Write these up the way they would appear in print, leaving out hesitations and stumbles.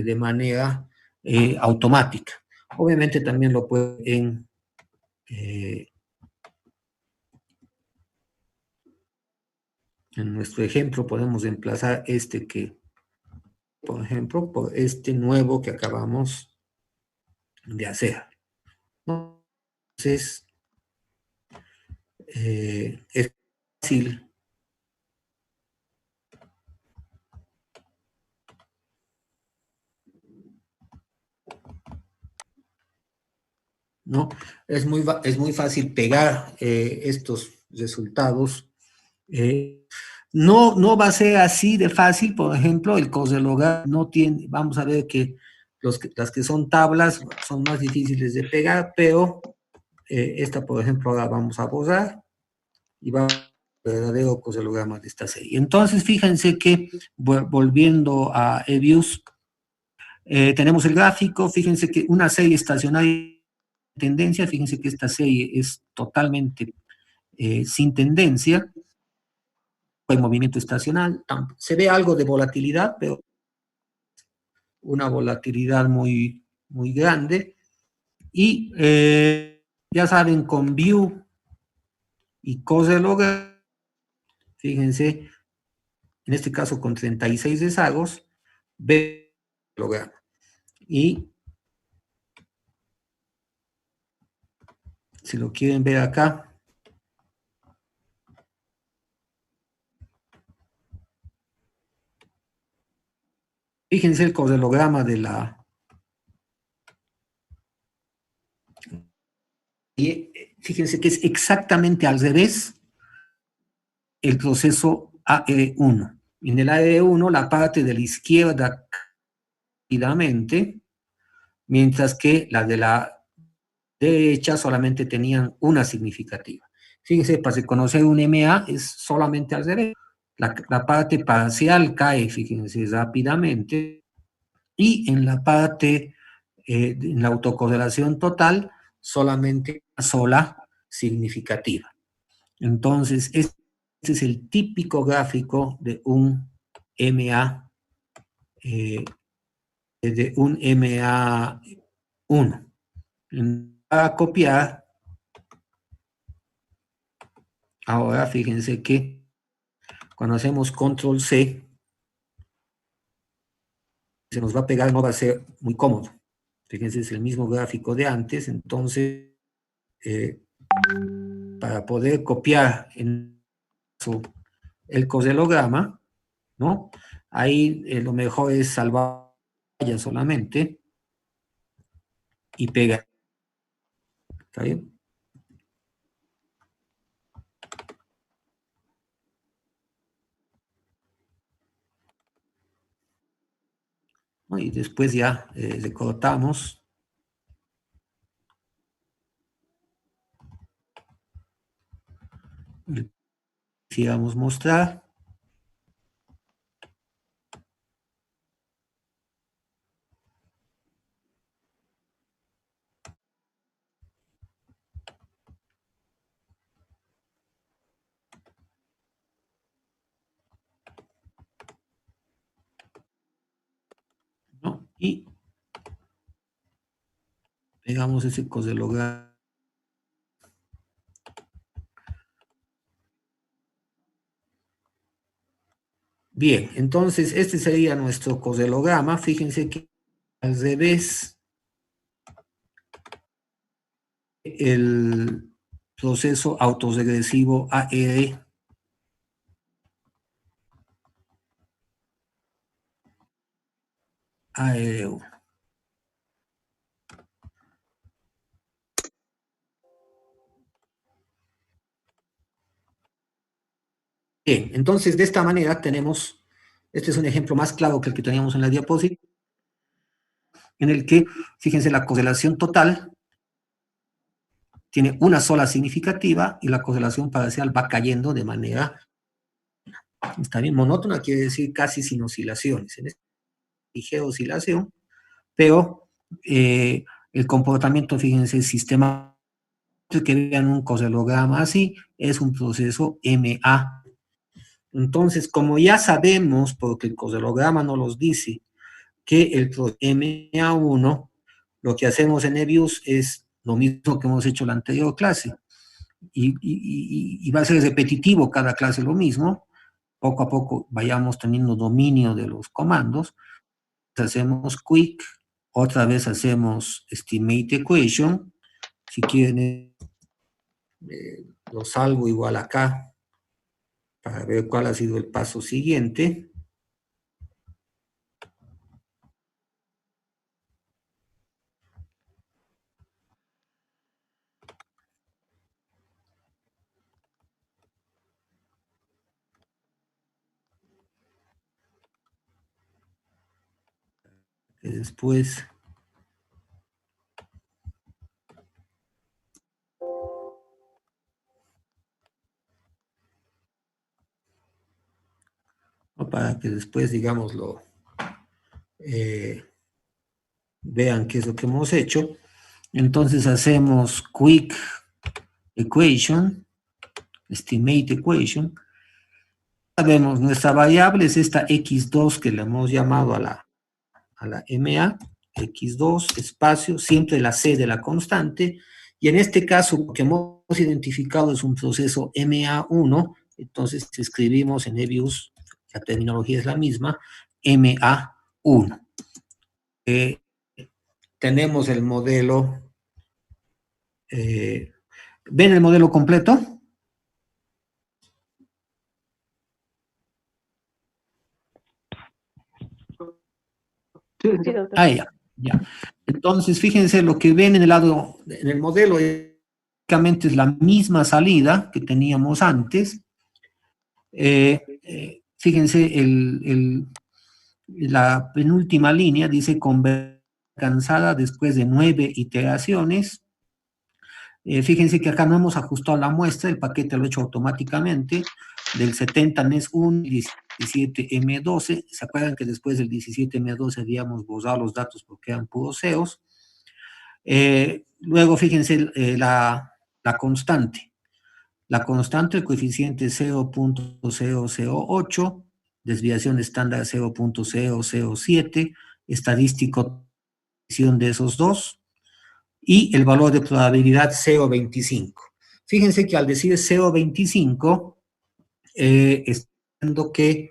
de manera automática. Obviamente también lo pueden en nuestro ejemplo podemos reemplazar este que, por ejemplo, por este nuevo que acabamos de hacer. Entonces, es fácil ¿no? Es muy fácil pegar estos resultados. No va a ser así de fácil, por ejemplo, el corelogar no tiene, vamos a ver que las que son tablas son más difíciles de pegar, pero esta, por ejemplo, ahora vamos a borrar y va a verdadero coselograma de esta serie. Entonces, fíjense que, volviendo a EBIUS, tenemos el gráfico, fíjense que una serie estacionaria de tendencia, fíjense que esta serie es totalmente sin tendencia, hay movimiento estacional, se ve algo de volatilidad, pero una volatilidad muy, muy grande, y ya saben, con View y coselograma, fíjense, en este caso con 36 rezagos, ve el programa. Y si lo quieren ver acá, fíjense el coselograma de la... Y fíjense que es exactamente al revés el proceso AE1. En el AE1 la parte de la izquierda rápidamente, mientras que la de la derecha solamente tenían una significativa. Fíjense, para reconocer un MA es solamente al revés. La parte parcial cae, fíjense, rápidamente, y en la parte, en la autocorrelación total, solamente una sola significativa. Entonces, este es el típico gráfico de un MA, de un MA1. Para copiar, ahora fíjense que cuando hacemos control C, se nos va a pegar, no va a ser muy cómodo. Fíjense, es el mismo gráfico de antes, entonces, para poder copiar en el coselograma, ¿no? Ahí lo mejor es salvar solamente y pegar. ¿Está bien? ¿No? Y después ya recortamos. Quisiéramos mostrar. ¿No? Y pegamos ese coselograma. Bien, entonces este sería nuestro coselograma. Fíjense que al revés el proceso autorregresivo AR AR1. Bien, entonces de esta manera tenemos, este es un ejemplo más claro que el que teníamos en la diapositiva, en el que, fíjense, la correlación total tiene una sola significativa y la correlación parcial va cayendo de manera, está bien, monótona, quiere decir casi sin oscilaciones, en esta ligera oscilación, pero el comportamiento, fíjense, sistema que vean un coselograma así, es un proceso MA. Entonces, como ya sabemos, porque el coselograma nos los dice, que el MA1, lo que hacemos en Nebius es lo mismo que hemos hecho en la anterior clase. Y va a ser repetitivo cada clase lo mismo. Poco a poco vayamos teniendo dominio de los comandos. Hacemos quick, otra vez hacemos estimate equation. Si quieren, lo salvo igual acá para ver cuál ha sido el paso siguiente. Y después para que después, digámoslo, vean qué es lo que hemos hecho. Entonces hacemos quick equation, estimate equation. Sabemos, nuestra variable es esta x2 que le hemos llamado a la MA, x2, espacio, siempre la c de la constante, y en este caso lo que hemos identificado es un proceso MA1, entonces escribimos en Nebius, la terminología es la misma, MA1. Tenemos el modelo, ¿ven el modelo completo? Sí, doctor. Ah, ya. Entonces, fíjense lo que ven en el modelo, básicamente es la misma salida que teníamos antes. Fíjense, la penúltima línea dice convertir alcanzada después de 9 iteraciones. Fíjense que acá no hemos ajustado la muestra, el paquete lo he hecho automáticamente, del 70 MES1 y 17M12. ¿Se acuerdan que después del 17M12 habíamos borrado los datos porque eran puros ceros? Luego, fíjense la constante. La constante, el coeficiente 0.008, desviación estándar 0.007, estadístico de esos dos, y el valor de probabilidad 0.25. Fíjense que al decir 0.25, está diciendo que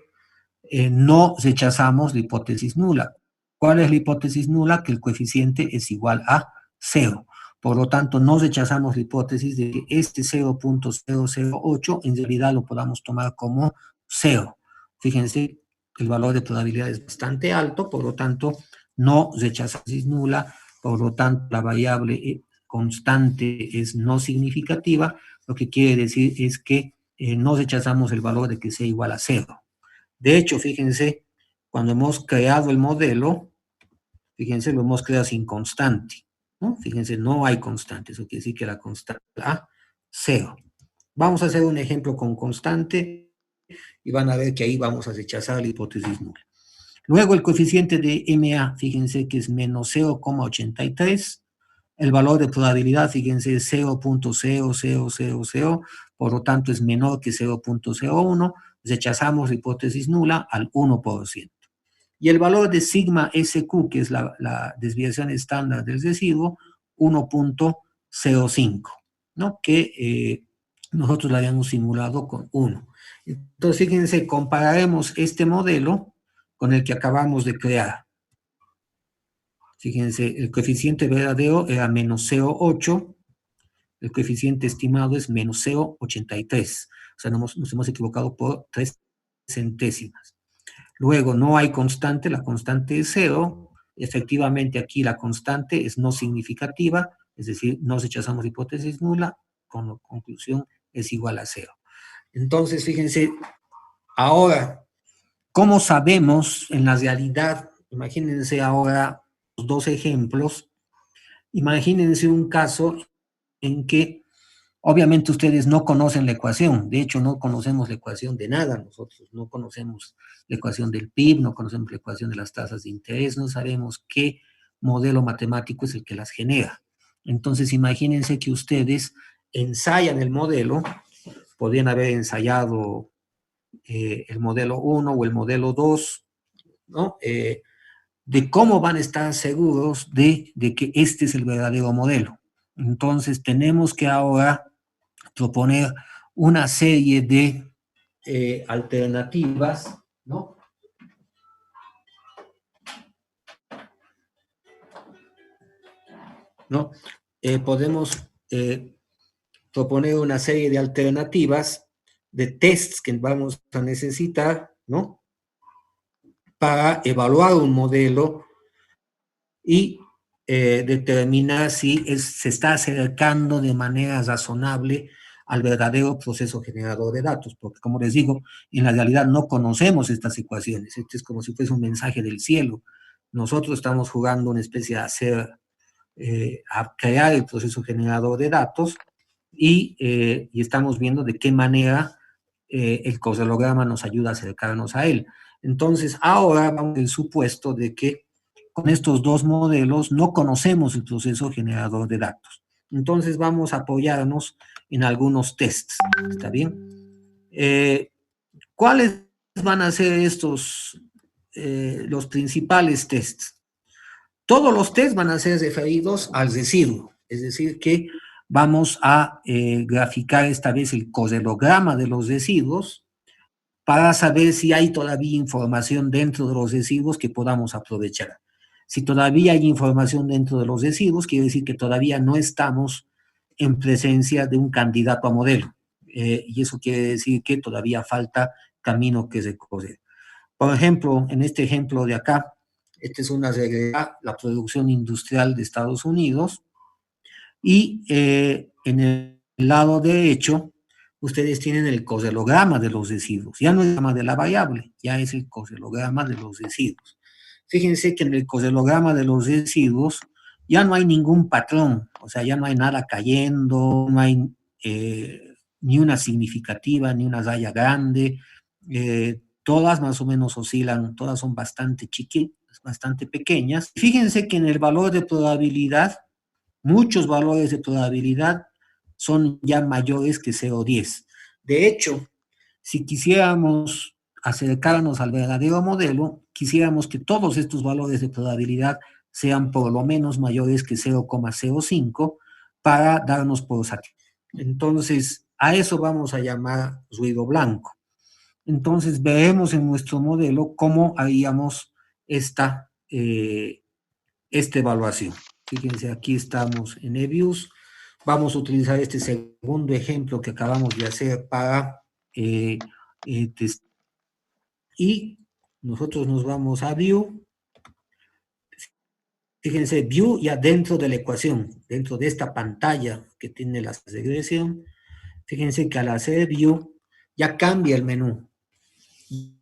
no rechazamos la hipótesis nula. ¿Cuál es la hipótesis nula? Que el coeficiente es igual a 0. Por lo tanto, no rechazamos la hipótesis de que este 0.008 en realidad lo podamos tomar como 0. Fíjense, el valor de probabilidad es bastante alto, por lo tanto, no rechazamos la hipótesis nula, por lo tanto, la variable constante es no significativa, lo que quiere decir es que no rechazamos el valor de que sea igual a 0. De hecho, fíjense, cuando hemos creado el modelo, fíjense, lo hemos creado sin constante, ¿no? Fíjense, no hay constante, eso quiere decir que la constante a 0. Vamos a hacer un ejemplo con constante y van a ver que ahí vamos a rechazar la hipótesis nula. Luego el coeficiente de MA, fíjense que es menos 0,83. El valor de probabilidad, fíjense, es 0.0000, por lo tanto es menor que 0.01. Rechazamos la hipótesis nula al 1%. Y el valor de sigma SQ, que es la desviación estándar del residuo, 1.05, ¿no? Que nosotros la habíamos simulado con 1. Entonces, fíjense, compararemos este modelo con el que acabamos de crear. Fíjense, el coeficiente verdadero era menos 0.8, el coeficiente estimado es menos 0.83. O sea, nos hemos equivocado por 3 centésimas. Luego, no hay constante, la constante es 0. Efectivamente, aquí la constante es no significativa, es decir, no rechazamos hipótesis nula, con conclusión es igual a 0. Entonces, fíjense, ahora, ¿cómo sabemos en la realidad? Imagínense ahora los dos ejemplos. Imagínense un caso en que obviamente ustedes no conocen la ecuación, de hecho no conocemos la ecuación de nada nosotros, no conocemos la ecuación del PIB, no conocemos la ecuación de las tasas de interés, no sabemos qué modelo matemático es el que las genera. Entonces imagínense que ustedes ensayan el modelo, podrían haber ensayado el modelo 1 o el modelo 2, ¿no? de cómo van a estar seguros de que este es el verdadero modelo. Entonces tenemos que ahora proponer una serie de alternativas, ¿no? ¿No? Podemos proponer una serie de alternativas de tests que vamos a necesitar, ¿no? Para evaluar un modelo y determinar si se está acercando de manera razonable al verdadero proceso generador de datos, porque como les digo, en la realidad no conocemos estas ecuaciones, esto es como si fuese un mensaje del cielo. Nosotros estamos jugando una especie de a crear el proceso generador de datos y estamos viendo de qué manera el correlograma nos ayuda a acercarnos a él. Entonces, ahora vamos al supuesto de que con estos dos modelos no conocemos el proceso generador de datos. Entonces, vamos a apoyarnos en algunos tests. ¿Está bien? ¿Cuáles van a ser los principales tests? Todos los tests van a ser referidos al residuo, es decir, que vamos a graficar esta vez el correlograma de los residuos para saber si hay todavía información dentro de los residuos que podamos aprovechar. Si todavía hay información dentro de los residuos, quiere decir que todavía no estamos en presencia de un candidato a modelo. Y eso quiere decir que todavía falta camino que recorrer. Por ejemplo, en este ejemplo de acá, esta es una regla, la producción industrial de Estados Unidos, y en el lado derecho, ustedes tienen el correlograma de los residuos. Ya no es el correlograma de la variable, ya es el correlograma de los residuos. Fíjense que en el correlograma de los residuos ya no hay ningún patrón, o sea, ya no hay nada cayendo, no hay ni una significativa, ni una raya grande, todas más o menos oscilan, todas son bastante chiquitas, bastante pequeñas. Fíjense que en el valor de probabilidad, muchos valores de probabilidad son ya mayores que 0,10. De hecho, si quisiéramos acercarnos al verdadero modelo, quisiéramos que todos estos valores de probabilidad sean por lo menos mayores que 0,05 para darnos por satisfechos. Entonces, a eso vamos a llamar ruido blanco. Entonces, veremos en nuestro modelo cómo haríamos esta evaluación. Fíjense, aquí estamos en eViews. Vamos a utilizar este segundo ejemplo que acabamos de hacer para y nosotros nos vamos a View. Fíjense, View ya dentro de la ecuación, dentro de esta pantalla que tiene la regresión. Fíjense que al hacer View ya cambia el menú.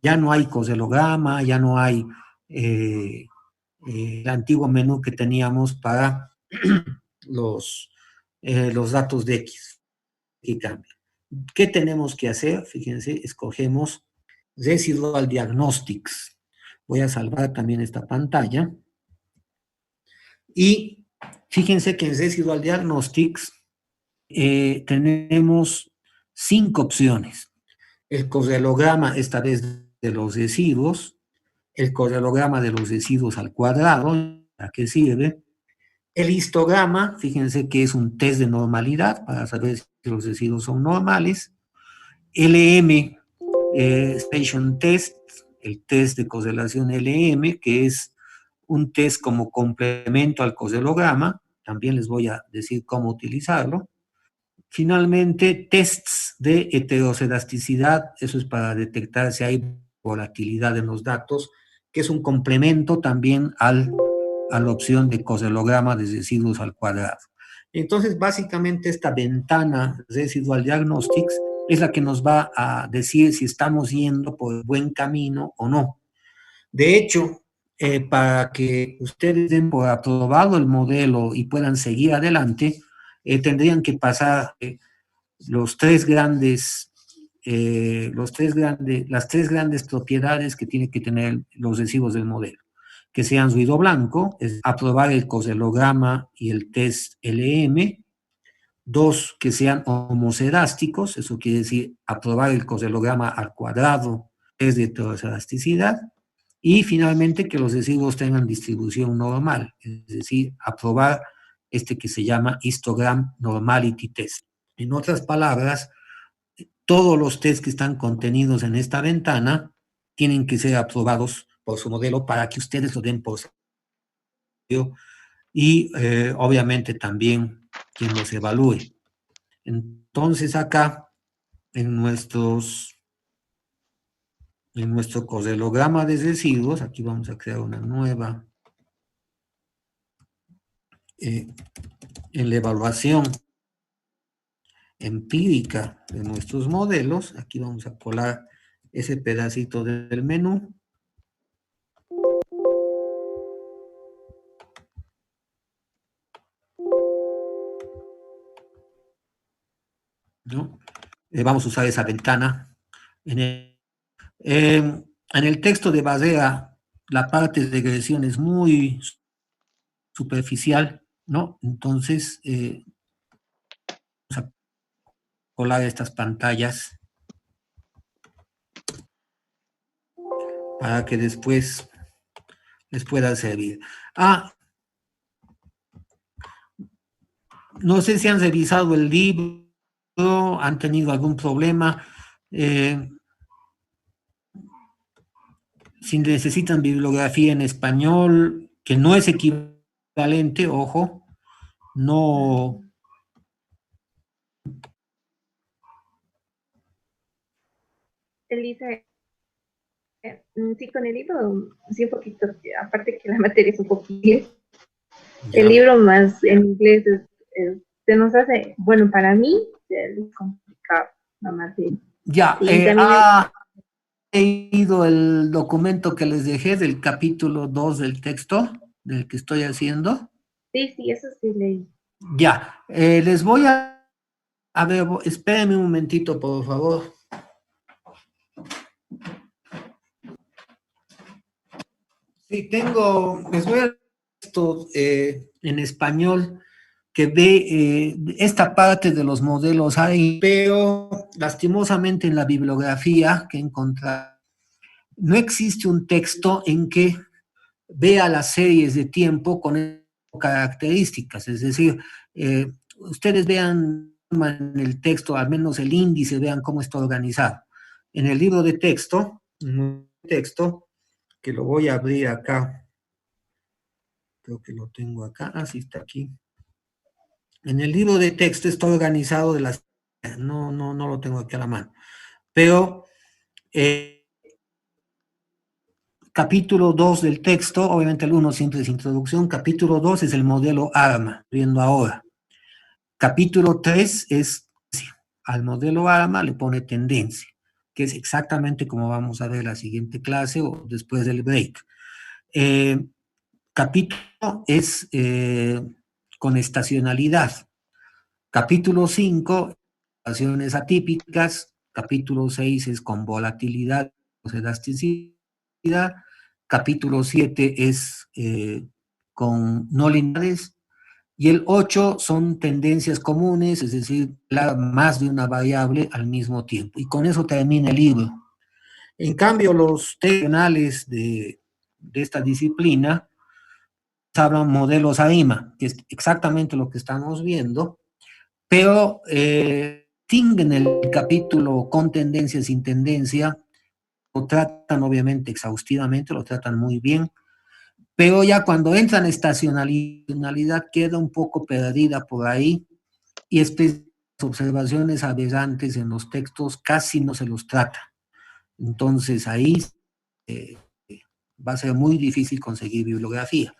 Ya no hay correlograma, ya no hay el antiguo menú que teníamos para los datos de X, que cambia. ¿Qué tenemos que hacer? Fíjense, escogemos Residual Diagnostics. Voy a salvar también esta pantalla. Y fíjense que en Residual Diagnostics tenemos 5 opciones. El correlograma, esta vez de los residuos, el correlograma de los residuos al cuadrado, ¿a qué sirve? El histograma, fíjense que es un test de normalidad para saber si los residuos son normales. LM, Station Test, el test de correlación LM, que es un test como complemento al correlograma. También les voy a decir cómo utilizarlo. Finalmente, tests de heterocelasticidad, eso es para detectar si hay volatilidad en los datos, que es un complemento también a la opción de correlograma de residuos al cuadrado. Entonces, básicamente esta ventana Residual Diagnostics es la que nos va a decir si estamos yendo por el buen camino o no. De hecho, para que ustedes den por aprobado el modelo y puedan seguir adelante, tendrían que pasar las tres grandes propiedades que tienen que tener los residuos del modelo, que sean ruido blanco, es aprobar el correlograma y el test LM. 2, que sean homocedásticos, eso quiere decir aprobar el correlograma al cuadrado, test de heterocelasticidad. Y finalmente que los residuos tengan distribución normal, es decir, aprobar este que se llama Histogram Normality Test. En otras palabras, todos los tests que están contenidos en esta ventana tienen que ser aprobados por su modelo para que ustedes lo den por seguro y obviamente también quien los evalúe. Entonces acá en nuestro correlograma de residuos, aquí vamos a crear una nueva en la evaluación empírica de nuestros modelos. Aquí vamos a colar ese pedacito del menú. ¿No? Vamos a usar esa ventana. En el texto de Barrea, la parte de regresión es muy superficial, ¿no? Entonces, vamos a colar estas pantallas para que después les pueda servir. No sé si han revisado el libro, han tenido algún problema. Si necesitan bibliografía en español, que no es equivalente, ojo, no. Elisa, sí, con el libro, sí, un poquito, aparte que la materia es un poquito, el libro más en inglés se nos hace, bueno, para mí es complicado la materia. Ya, he leído el documento que les dejé del capítulo 2 del texto, del que estoy haciendo. Sí, eso sí leí. Ya, les voy a ver, espérenme un momentito, por favor. Sí, les voy a leer esto en español, que ve esta parte de los modelos ahí, pero lastimosamente en la bibliografía que he encontrado, no existe un texto en que vea las series de tiempo con características, es decir, ustedes vean en el texto, al menos el índice, vean cómo está organizado. En el libro de texto, que lo voy a abrir acá, creo que lo tengo acá, sí está aquí. En el libro de texto está organizado de las... No lo tengo aquí a la mano, pero capítulo 2 del texto, obviamente el 1 siempre es introducción, capítulo 2 es el modelo ARMA, viendo ahora. Capítulo 3 es, al modelo ARMA le pone tendencia, que es exactamente como vamos a ver la siguiente clase o después del break. Capítulo es con estacionalidad. Capítulo 5, estaciones atípicas. Capítulo 6 es con volatilidad, elasticidad. Capítulo 7 es con no lineares. Y el 8 son tendencias comunes, es decir, más de una variable al mismo tiempo. Y con eso termina el libro. En cambio, los terminales de esta disciplina hablan modelos AIMA, que es exactamente lo que estamos viendo, pero distinguen el capítulo con tendencia, sin tendencia, lo tratan obviamente exhaustivamente, lo tratan muy bien, pero ya cuando entran en estacionalidad queda un poco perdida por ahí y observaciones aberrantes en los textos casi no se los trata. Entonces ahí va a ser muy difícil conseguir bibliografía.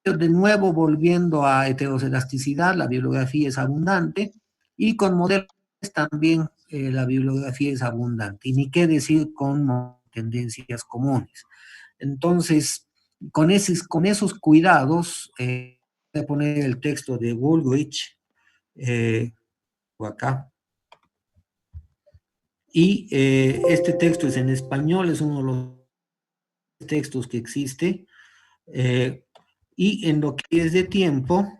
De nuevo, volviendo a heteroselasticidad, la bibliografía es abundante y con modelos también la bibliografía es abundante. Y ni qué decir con tendencias comunes. Entonces, con esos cuidados, voy a poner el texto de Woolrich acá. Y este texto es en español, es uno de los textos que existe. Y en lo que es de tiempo,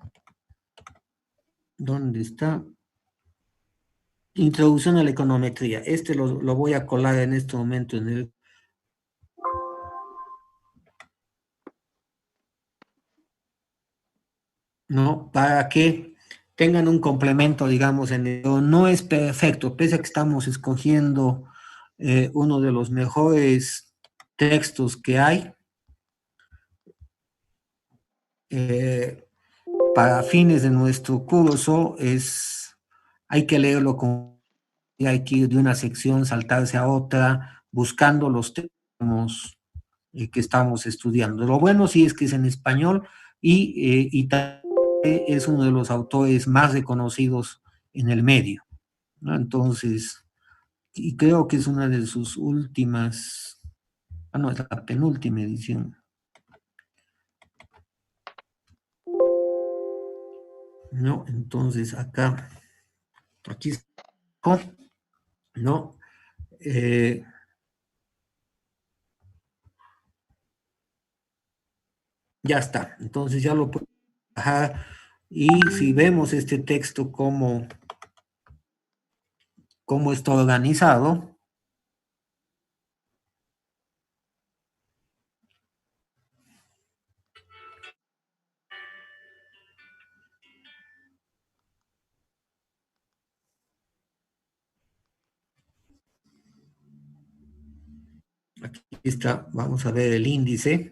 ¿dónde está? Introducción a la econometría. Este lo voy a colar en este momento en el... ¿no? Para que tengan un complemento, digamos, no es perfecto, pese a que estamos escogiendo uno de los mejores textos que hay, para fines de nuestro curso hay que leerlo con, hay que ir de una sección, saltarse a otra, buscando los temas que estamos estudiando. Lo bueno sí es que es en español y es uno de los autores más reconocidos en el medio, ¿no? Entonces, y creo que es una de sus últimas, no, es la penúltima edición. No, entonces aquí ¿no? Ya está, entonces ya lo puedo bajar y si vemos este texto cómo está organizado, aquí está, vamos a ver el índice.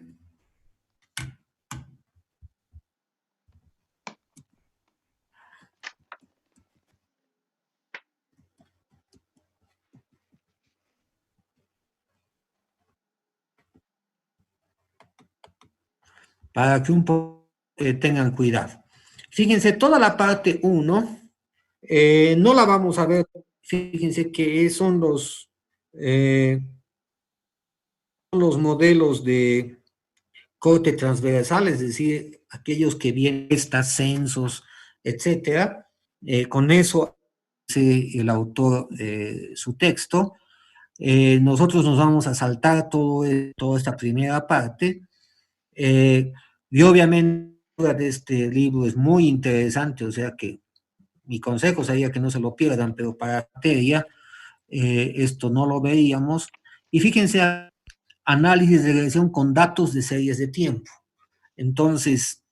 Para que un poco tengan cuidado. Fíjense, toda la parte 1 no la vamos a ver. Fíjense que son los modelos de corte transversal, es decir, aquellos que vienen estas censos, etcétera. Con eso hace el autor su texto. Nosotros nos vamos a saltar toda esta primera parte. Y obviamente de este libro es muy interesante, o sea que mi consejo sería que no se lo pierdan, pero para materia esto no lo veíamos. Y fíjense, análisis de regresión con datos de series de tiempo. Entonces,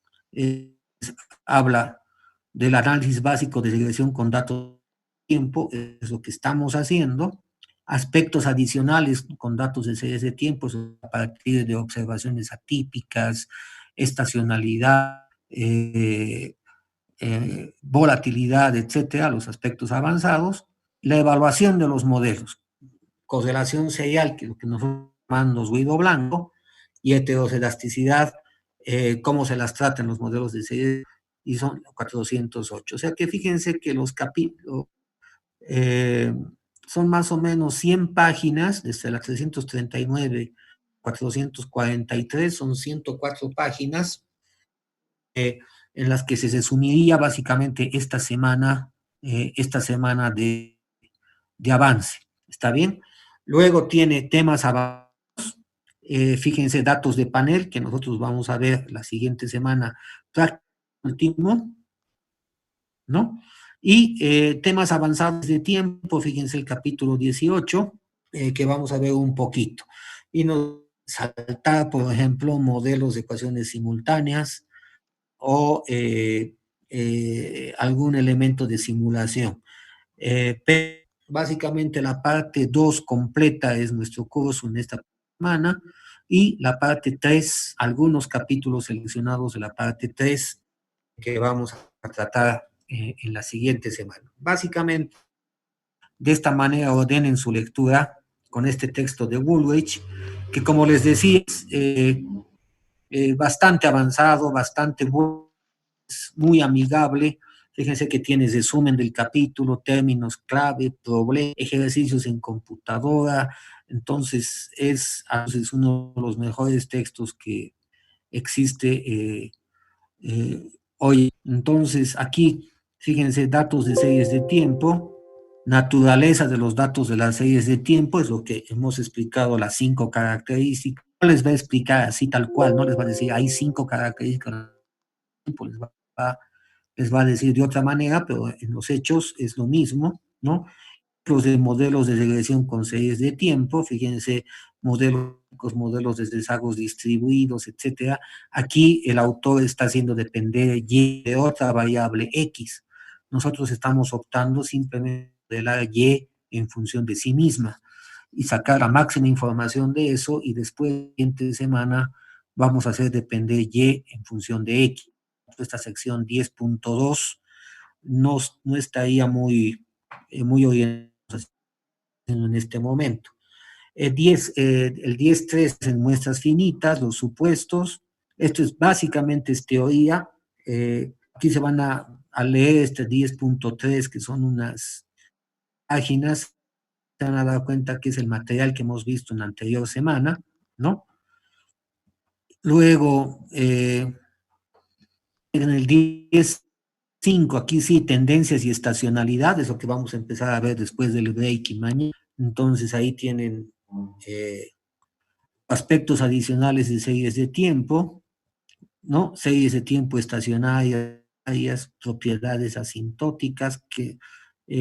habla del análisis básico de regresión con datos de tiempo, es lo que estamos haciendo. Aspectos adicionales con datos de series de tiempo, a partir de observaciones atípicas, estacionalidad, volatilidad, etcétera, los aspectos avanzados. La evaluación de los modelos, correlación serial, que es lo que nosotros llamamos ruido blanco, y heteroselasticidad, cómo se las tratan los modelos de serie, y son 408. O sea que fíjense que los capítulos son más o menos 100 páginas, desde la 339, 443, son 104 páginas, en las que se resumiría básicamente esta semana de avance. ¿Está bien? Luego tiene temas avanzados. Fíjense, datos de panel que nosotros vamos a ver la siguiente semana, último, ¿no? Y temas avanzados de tiempo, fíjense el capítulo 18, que vamos a ver un poquito. Y nos salta, por ejemplo, modelos de ecuaciones simultáneas o algún elemento de simulación. Pero básicamente la parte 2 completa es nuestro curso en esta semana y la parte 3, algunos capítulos seleccionados de la parte 3 que vamos a tratar en la siguiente semana. Básicamente, de esta manera ordenen su lectura con este texto de Woolrich, que como les decía, es bastante avanzado, bastante bueno, muy amigable. Fíjense que tiene resumen del capítulo, términos clave, problemas, ejercicios en computadora. Entonces es uno de los mejores textos que existe hoy. Entonces aquí, fíjense, datos de series de tiempo, naturaleza de los datos de las series de tiempo, es lo que hemos explicado, las 5 características. No les va a explicar así tal cual, no les va a decir, hay 5 características, les va a decir de otra manera, pero en los hechos es lo mismo, ¿no? de modelos de regresión con series de tiempo, fíjense, modelos de rezagos distribuidos, etcétera. Aquí el autor está haciendo depender Y de otra variable X. Nosotros estamos optando simplemente de la Y en función de sí misma y sacar la máxima información de eso, y después, la siguiente semana, vamos a hacer depender Y en función de X. Esta sección 10.2 no estaría muy orientada en este momento. El 10.3 en muestras finitas, los supuestos. Esto es básicamente teoría. Aquí se van a leer este 10.3, que son unas páginas. Se van a dar cuenta que es el material que hemos visto en la anterior semana, ¿no? Luego, en el 10.5, aquí sí, tendencias y estacionalidad, es lo que vamos a empezar a ver después del break y mañana. Entonces ahí tienen aspectos adicionales de series de tiempo, ¿no? Series de tiempo estacionarias, propiedades asintóticas, que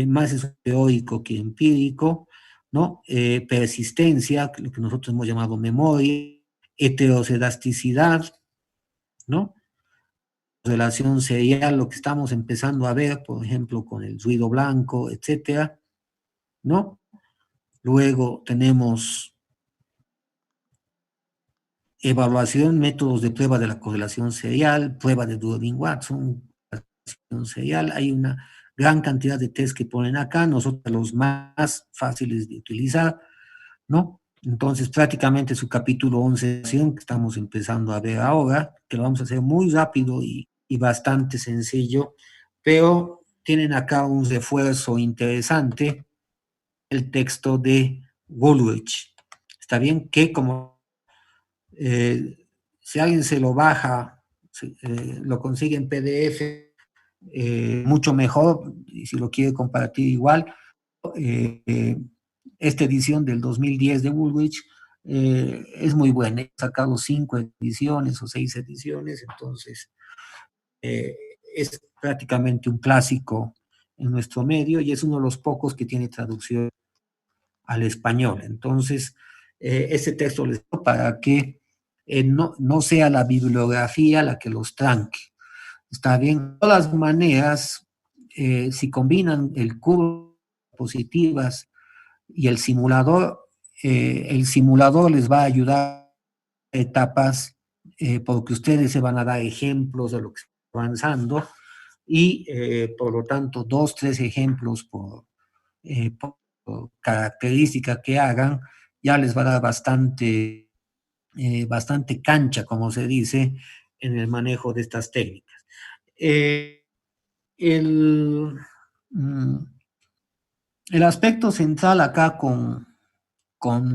más es teórico que empírico, ¿no? Persistencia, lo que nosotros hemos llamado memoria, heterocedasticidad, ¿no? Relación serial, lo que estamos empezando a ver, por ejemplo, con el ruido blanco, etcétera, ¿no? Luego tenemos evaluación, métodos de prueba de la correlación serial, prueba de Durbin-Watson, correlación serial. Hay una gran cantidad de test que ponen acá, nosotros los más fáciles de utilizar, ¿no? Entonces, prácticamente su capítulo 11, que estamos empezando a ver ahora, que lo vamos a hacer muy rápido y bastante sencillo, pero tienen acá un refuerzo interesante, el texto de Woolrich. Está bien que como si alguien se lo baja, lo consigue en PDF, mucho mejor, y si lo quiere compartir igual, esta edición del 2010 de Woolrich es muy buena. He sacado 5 ediciones o 6 ediciones, entonces es prácticamente un clásico en nuestro medio y es uno de los pocos que tiene traducción al español. Entonces, este texto les doy para que no sea la bibliografía la que los tranque. Está bien. De todas maneras, si combinan el curso positivas y el simulador les va a ayudar a etapas, porque ustedes se van a dar ejemplos de lo que está avanzando y por lo tanto 2, 3 ejemplos por característica que hagan, ya les va a dar bastante cancha, como se dice, en el manejo de estas técnicas. El, el aspecto central acá con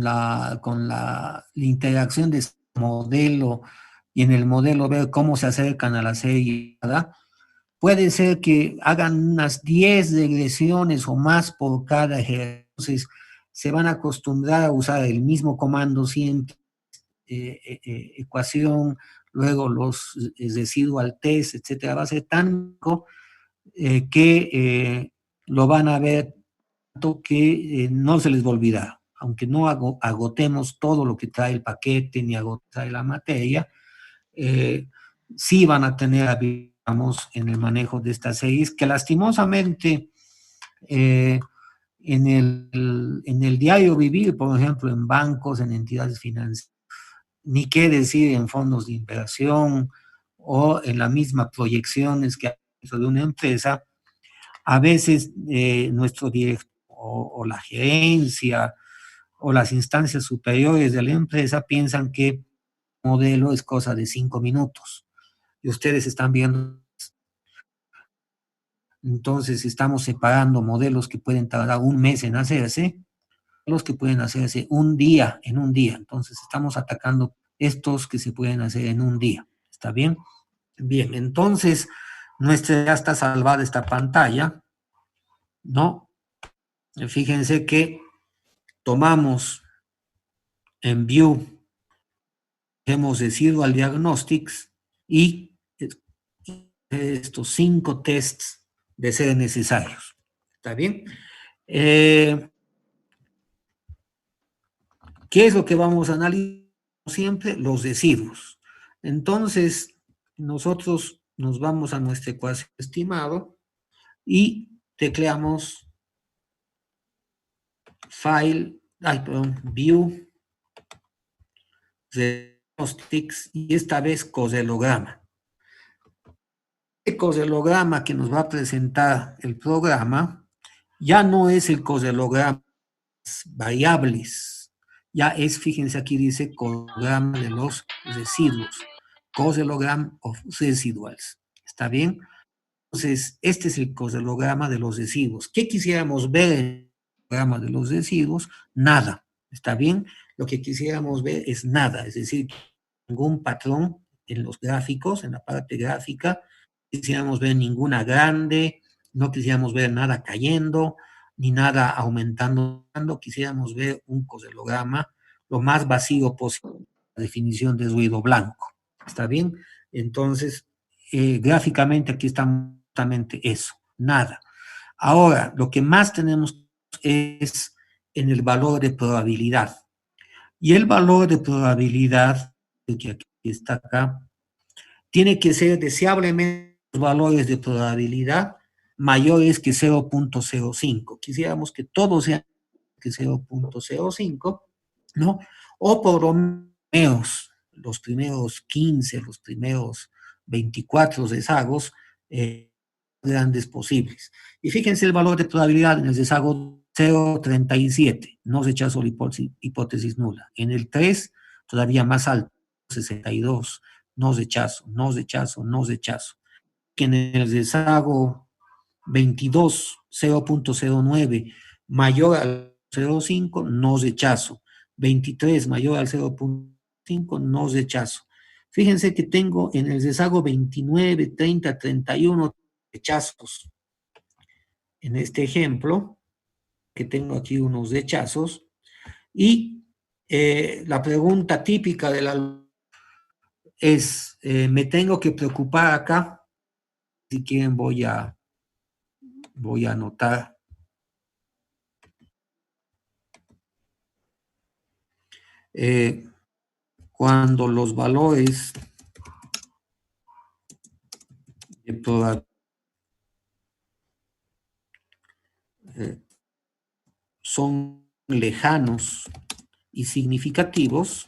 la interacción de este modelo y en el modelo ver cómo se acercan a la serie, ¿verdad? Puede ser que hagan unas 10 regresiones o más por cada ejercicio. Entonces, se van a acostumbrar a usar el mismo comando siempre, ecuación, luego los residual test, etcétera. Va a ser tan que lo van a ver tanto que no se les va a olvidar. Aunque no agotemos todo lo que trae el paquete ni trae la materia, sí van a tener, digamos, en el manejo de estas series, que lastimosamente en el diario vivir, por ejemplo, en bancos, en entidades financieras, ni qué decir en fondos de inversión o en las mismas proyecciones que hay dentro de una empresa, a veces nuestro director o la gerencia o las instancias superiores de la empresa piensan que el modelo es cosa de 5 minutos y ustedes están viendo. Entonces estamos separando modelos que pueden tardar un mes en hacerse, los que pueden hacerse en un día. Entonces estamos atacando estos que se pueden hacer en un día. ¿Está bien? Bien, entonces ya está salvada esta pantalla, ¿no? Fíjense que tomamos en View, hemos decidido al Diagnostics y estos 5 tests de ser necesarios. ¿Está bien? ¿Qué es lo que vamos a analizar siempre? Los residuos. Entonces, nosotros nos vamos a nuestro ecuación estimado y tecleamos file, view, diagnostics, y esta vez coselograma. El coselograma que nos va a presentar el programa ya no es el coselograma variables, ya es, fíjense aquí dice coselograma de los residuos, coselogram of residuals, ¿está bien? Entonces, este es el coselograma de los residuos. ¿Qué quisiéramos ver en el programa de los residuos? Nada, ¿está bien? Lo que quisiéramos ver es nada, es decir, ningún patrón en los gráficos, en la parte gráfica, no quisiéramos ver ninguna grande, no quisiéramos ver nada cayendo, ni nada aumentando, quisiéramos ver un coselograma lo más vacío posible, la definición de ruido blanco, ¿está bien? Entonces, gráficamente aquí está justamente eso, nada. Ahora, lo que más tenemos es en el valor de probabilidad. Y el valor de probabilidad, que aquí está acá, tiene que ser deseablemente los valores de probabilidad mayores que 0.05. Quisiéramos que todos sean que 0.05, ¿no? O por lo menos los primeros 15, los primeros 24 rezagos grandes posibles. Y fíjense el valor de probabilidad en el rezago 0.37, no rechazo la hipótesis nula. En el 3, todavía más alto, 62, no rechazo, no rechazo, no rechazo. Que en el rezago 22, 0.09, mayor al 0.5, no rechazo. 23, mayor al 0.5, no rechazo. Fíjense que tengo en el rezago 29, 30, 31 rechazos. En este ejemplo, que tengo aquí unos rechazos, y la pregunta típica de la es, ¿me tengo que preocupar acá? Si quieren voy a anotar. Cuando los valores de probabilidad son lejanos y significativos,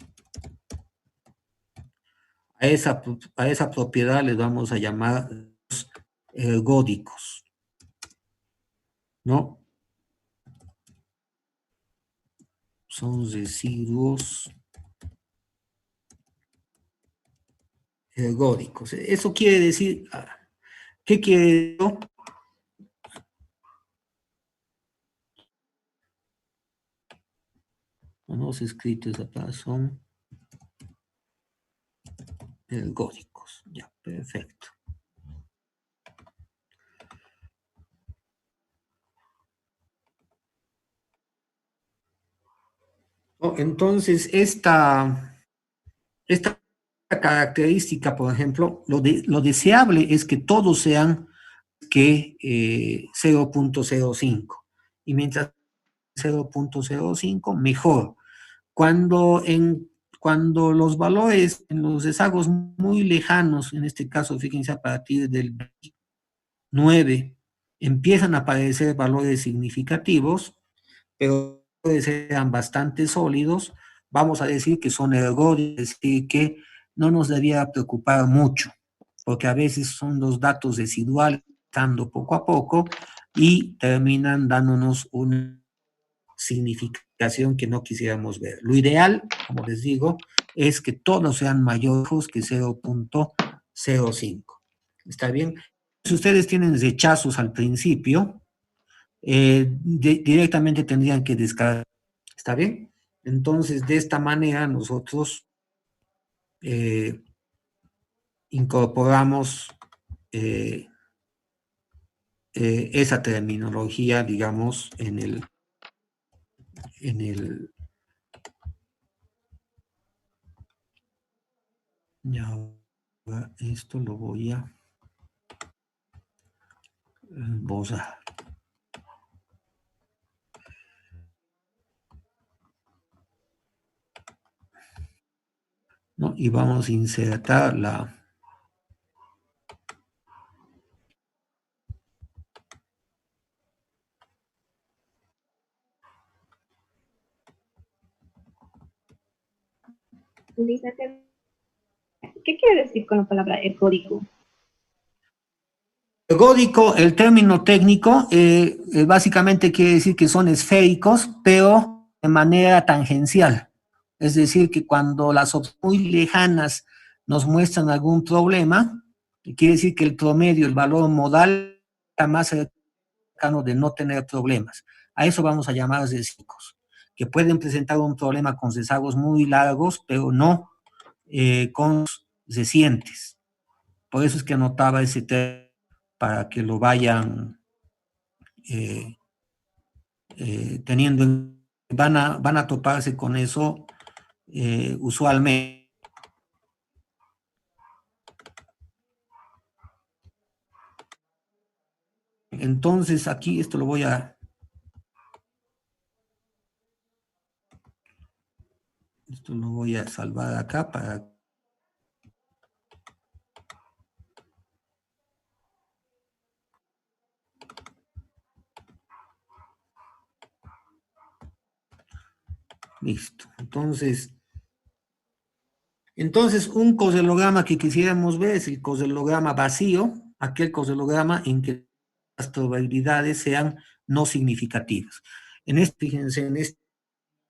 a esa propiedad le vamos a llamar ergódicos, ¿no? Son residuos ergódicos. Eso quiere decir, ¿qué quiere decir? Los escritos acá son ergódicos. Ya, perfecto. Entonces, esta característica, por ejemplo, lo deseable es que todos sean que 0.05. Y mientras 0.05, mejor. Cuando los valores en los rezagos muy lejanos, en este caso, fíjense, a partir del 9, empiezan a aparecer valores significativos, pero sean bastante sólidos, vamos a decir que son ergódicos, es decir, que no nos debiera preocupar mucho, porque a veces son los datos residuales, dando poco a poco, y terminan dándonos una significación que no quisiéramos ver. Lo ideal, como les digo, es que todos sean mayores que 0.05. ¿Está bien? Si ustedes tienen rechazos al principio, directamente tendrían que descargar. ¿Está bien? Entonces, de esta manera nosotros incorporamos esa terminología, digamos, en el ya, esto lo voy a borrar. ¿no? Y vamos a insertar la... Lisa, ¿qué quiere decir con la palabra ergódico? Ergódico, el término técnico, básicamente quiere decir que son esféricos, pero de manera tangencial. Es decir, que cuando las opciones muy lejanas nos muestran algún problema, quiere decir que el promedio, el valor modal, está más cercano de no tener problemas. A eso vamos a llamar esféricos, que pueden presentar un problema con rezagos muy largos, pero no con recientes. Por eso es que anotaba ese término para que lo vayan eh, teniendo, van a toparse con eso usualmente. Entonces aquí esto lo voy a salvar acá para... Listo. Entonces un coselograma que quisiéramos ver es el coselograma vacío, aquel coselograma en que las probabilidades sean no significativas. Fíjense, en este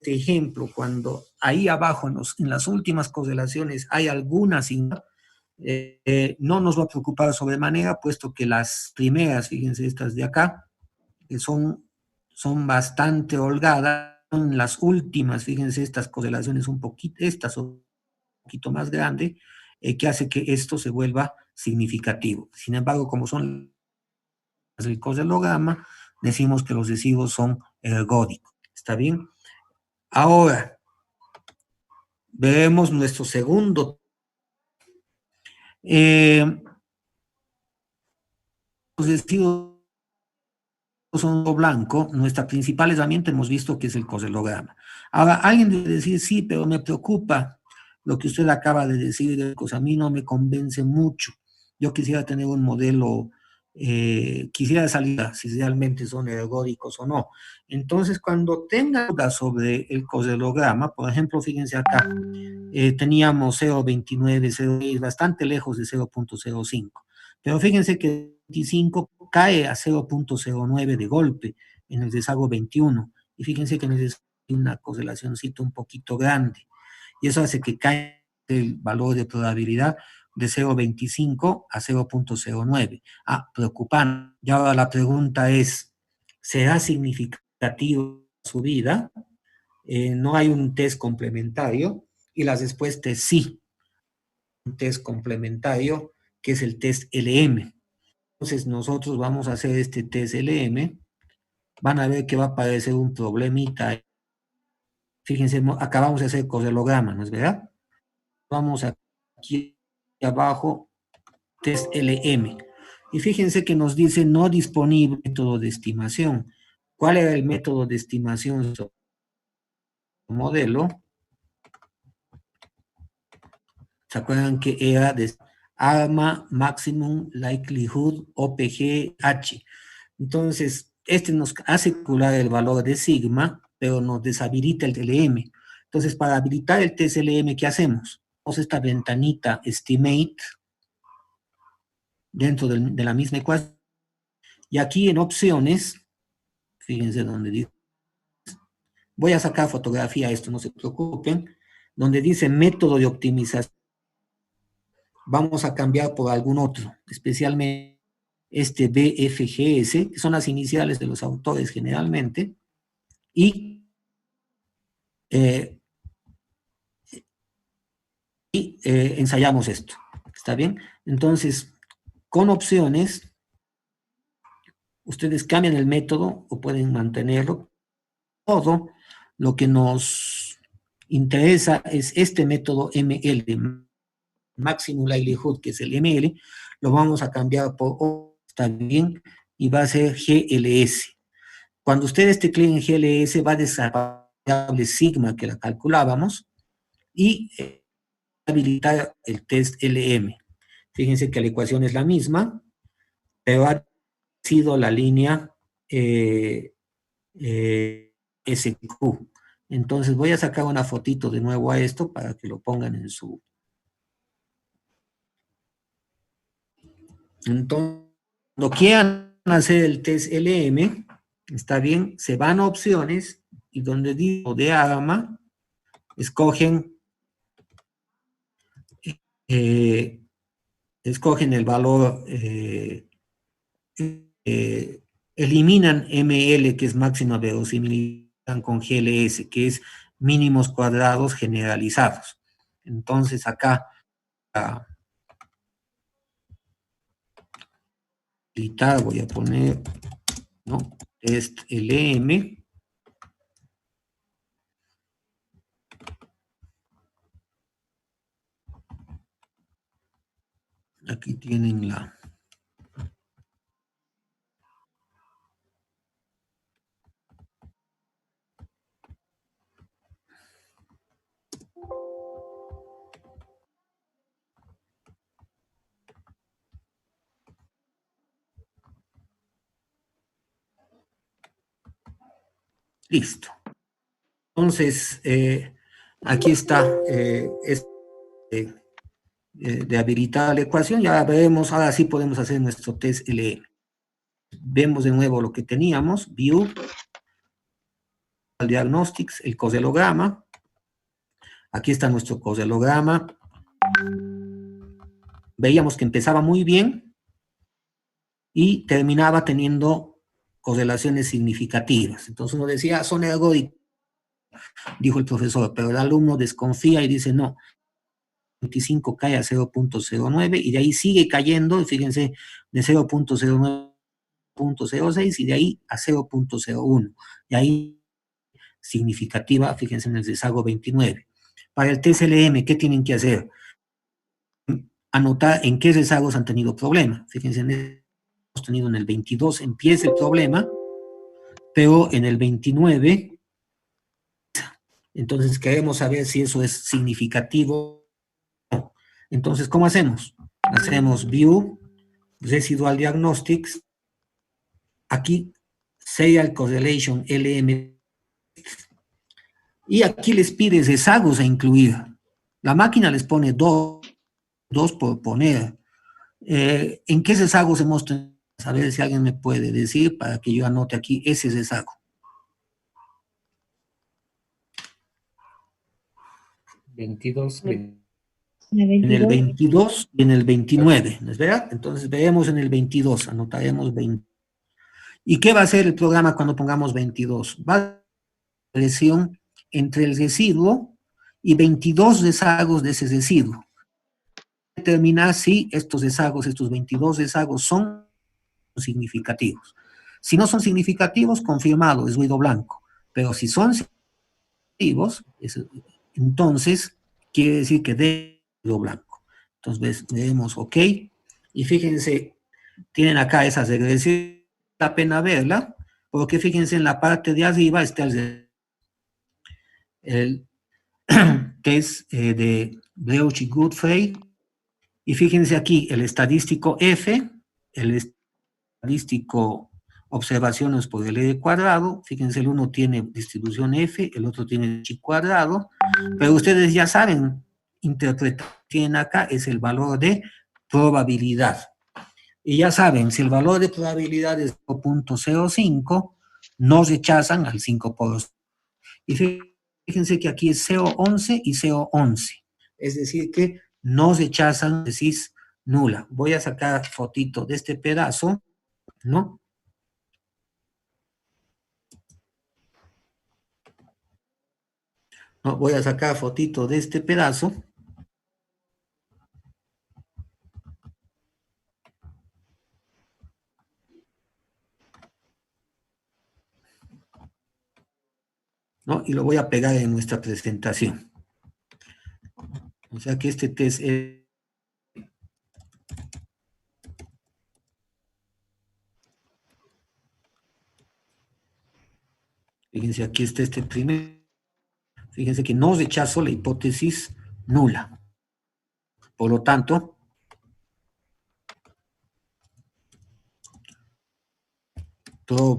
ejemplo, cuando ahí abajo en las últimas correlaciones hay alguna señal, no nos va a preocupar sobremanera, puesto que las primeras, fíjense estas de acá, que son bastante holgadas, son las últimas, fíjense estas correlaciones un poquito, estas son un poquito más grandes, que hace que esto se vuelva significativo. Sin embargo, como son el coselograma, decimos que los residuos son ergódicos. ¿Está bien? Ahora, veremos nuestro segundo. Los residuos son blanco, nuestra principal herramienta hemos visto que es el coselograma. Ahora, alguien debe decir, sí, pero me preocupa lo que usted acaba de decir, a mí no me convence mucho. Yo quisiera tener un modelo, quisiera salir si realmente son ergódicos o no. Entonces, cuando tenga dudas sobre el coselograma, por ejemplo, fíjense acá, teníamos 0.29, 0.6, bastante lejos de 0.05. Pero fíjense que 25 cae a 0.09 de golpe en el rezago 21. Y fíjense que necesita una correlacióncita un poquito grande. Y eso hace que caiga el valor de probabilidad de 0.25 a 0.09. Ah, preocupante. Y ahora la pregunta es, ¿será significativo la subida? No hay un test complementario. Y la respuesta es sí, un test complementario, que es el test LM. Entonces nosotros vamos a hacer este test LM, van a ver que va a aparecer un problemita. Fíjense, acabamos de hacer coselograma, ¿no es verdad? Vamos aquí abajo, test LM. Y fíjense que nos dice no disponible método de estimación. ¿Cuál era el método de estimación? Modelo. ¿Se acuerdan que era de ARMA Maximum Likelihood OPGH? Entonces, este nos hace calcular el valor de sigma, pero nos deshabilita el TLM. Entonces, para habilitar el TSLM, ¿qué hacemos? Tenemos esta ventanita Estimate dentro de la misma ecuación. Y aquí en opciones, fíjense donde dice, voy a sacar fotografía a esto, no se preocupen, donde dice método de optimización, vamos a cambiar por algún otro, especialmente este BFGS, que son las iniciales de los autores generalmente, y ensayamos esto. ¿Está bien? Entonces, con opciones, ustedes cambian el método o pueden mantenerlo. Todo lo que nos interesa es este método ML, Maximum Likelihood, que es el ML, lo vamos a cambiar por O, está bien, y va a ser GLS. Cuando ustedes tecleen GLS, va a desaparecer sigma que la calculábamos y habilitar el test LM. Fíjense que la ecuación es la misma, pero ha sido la línea SQ. Entonces voy a sacar una fotito de nuevo a esto para que lo pongan en su... Entonces, cuando quieran hacer el test LM, está bien, se van a opciones y donde digo diagrama, escogen el valor, eliminan ML, que es máxima verosimilitud, con GLS, que es mínimos cuadrados generalizados. Entonces acá, voy a poner, ¿no? Test LM. Aquí tienen la... Listo. Entonces, aquí está, de habilitar la ecuación. Ya veremos, ahora sí podemos hacer nuestro test LM. Vemos de nuevo lo que teníamos, View, Diagnostics, el coselograma. Aquí está nuestro coselograma. Veíamos que empezaba muy bien y terminaba teniendo correlaciones significativas. Entonces uno decía, son ergódicos, dijo el profesor, pero el alumno desconfía y dice, no, 25 cae a 0.09 y de ahí sigue cayendo, y fíjense, de 0.09 a 0.06 y de ahí a 0.01. Y ahí significativa, fíjense en el rezago 29. Para el TSLM, ¿qué tienen que hacer? Anotar en qué rezagos han tenido problema. Fíjense, hemos tenido en el 22, empieza el problema, pero en el 29, entonces queremos saber si eso es significativo. Entonces, ¿cómo hacemos? Hacemos View, Residual Diagnostics, aquí Serial Correlation LM, y aquí les pide rezagos a incluir. La máquina les pone dos por poner. ¿En qué rezagos hemos tenido? A ver si alguien me puede decir para que yo anote aquí ese rezago. 22, en el 22 y en el 29, ¿no es verdad? Entonces veremos en el 22, anotaremos 20. ¿Y qué va a hacer el programa cuando pongamos 22? Va a dar relación entre el residuo y 22 rezagos de ese residuo. Determinar si estos rezagos, estos 22 rezagos son significativos. Si no son significativos, confirmado, es ruido blanco. Pero si son significativos, entonces quiere decir que de ruido blanco. Entonces vemos OK. Y fíjense, tienen acá esa regresión, la pena verla, porque fíjense en la parte de arriba está el test de Breuch-Godfrey. Y fíjense aquí, el estadístico F, el estadístico observaciones por el E cuadrado, fíjense, el uno tiene distribución F, el otro tiene chi cuadrado, pero ustedes ya saben, interpretar que tienen acá es el valor de probabilidad. Y ya saben, si el valor de probabilidad es 0.05, no rechazan al 5%. Y fíjense que aquí es 0.11 y 0.11. Es decir, que no rechazan tesis nula. Voy a sacar fotito de este pedazo, ¿no? No, voy a sacar fotito de este pedazo. ¿No? Y lo voy a pegar en nuestra presentación. O sea que este test es... Fíjense, aquí está este primer. Fíjense que no rechazo la hipótesis nula. Por lo tanto, todo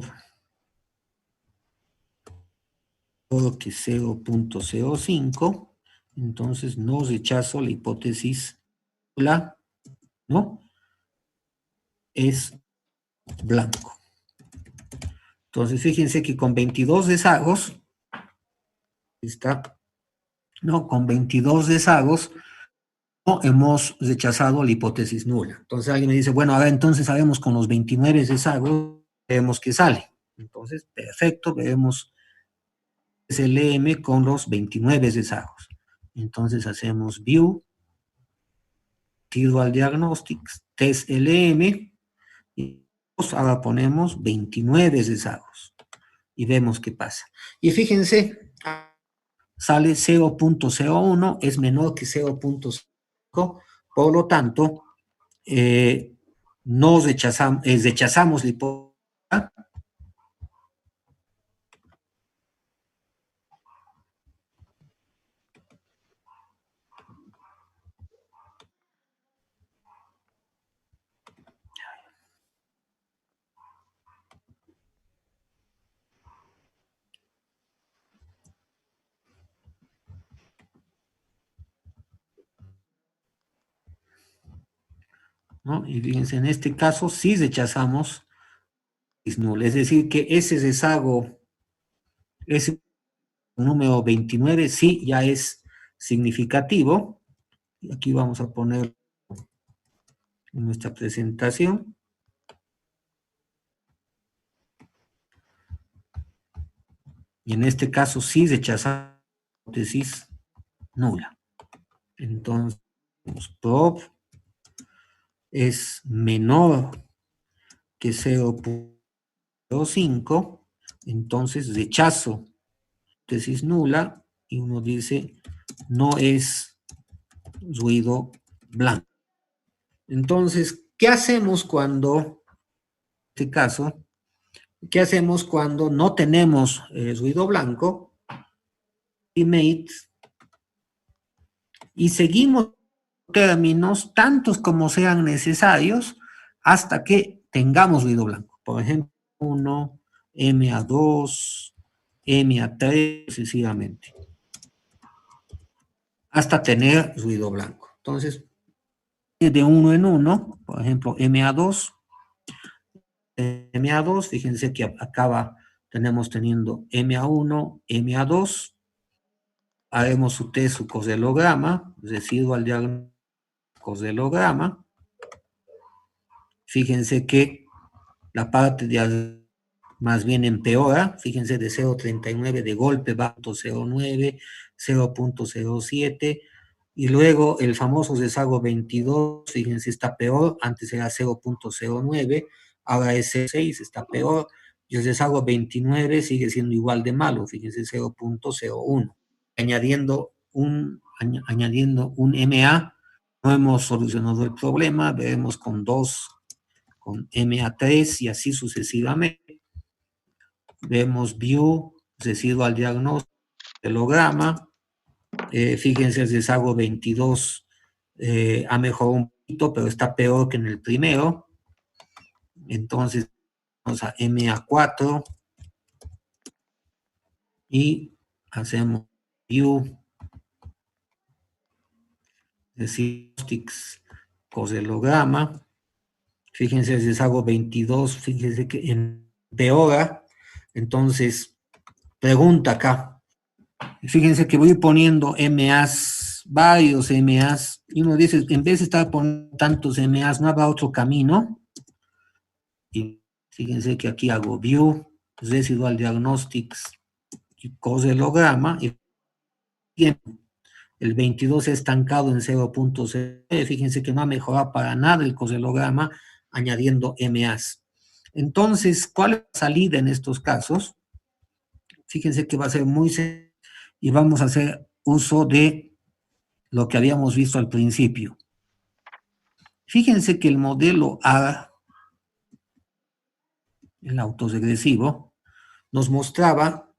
que 0.05, entonces no rechazo la hipótesis, ¿no? Es blanco. Entonces, fíjense que con 22 desagos, ¿no? Con 22 desagos, no hemos rechazado la hipótesis nula. Entonces alguien me dice, bueno, ahora entonces sabemos con los 29 desagos, vemos que sale. Entonces, perfecto, vemos LM con los 29 desagos. Entonces hacemos view, residual diagnostics, test LM, y ahora ponemos 29 desagos y vemos qué pasa. Y fíjense, sale 0.01, es menor que 0.5, por lo tanto, no rechazamos la hipótesis. ¿No? Y fíjense, en este caso sí rechazamos nulo, es decir, que ese rezago, ese número 29 sí ya es significativo. Y aquí vamos a poner en nuestra presentación. Y en este caso sí rechazamos la hipótesis nula. Entonces, prop es menor que 0.05, entonces rechazo hipótesis nula y uno dice no es ruido blanco. Entonces, ¿qué hacemos cuando, en este caso, qué hacemos cuando no tenemos ruido blanco y seguimos términos tantos como sean necesarios hasta que tengamos ruido blanco? Por ejemplo, 1, MA2, MA3, sucesivamente, hasta tener ruido blanco. Entonces, de uno en uno, por ejemplo, MA2, fíjense que tenemos teniendo MA1, MA2, haremos su coselograma, residual diagnóstico, coselograma. Fíjense que la parte de más bien empeora, fíjense, de 0.39 de golpe va a 0.09, 0.07, y luego el famoso rezago 22, fíjense, está peor, antes era 0.09, ahora es 6, está peor, y el rezago 29 sigue siendo igual de malo, fíjense, 0.01. Añadiendo un MA, no hemos solucionado el problema, veremos con MA3 y así sucesivamente. Vemos view, residual diagnóstico, telograma. Fíjense, el rezago 22 ha mejorado un poquito, pero está peor que en el primero. Entonces, vamos a MA4 y hacemos view, diagnostics, coselograma. Fíjense, el rezago 22, fíjense que empeora. Entonces, pregunta acá. Fíjense que voy poniendo MAs, varios MAs, y uno dice, en vez de estar poniendo tantos MAs, ¿no habrá otro camino? Y fíjense que aquí hago view, residual diagnostics, y coselograma, y el 22 es estancado en 0.0, fíjense que no ha mejorado para nada el coselograma, añadiendo MAs. Entonces, ¿cuál es la salida en estos casos? Fíjense que va a ser muy sencillo y vamos a hacer uso de lo que habíamos visto al principio. Fíjense que el modelo A, el autoregresivo, nos mostraba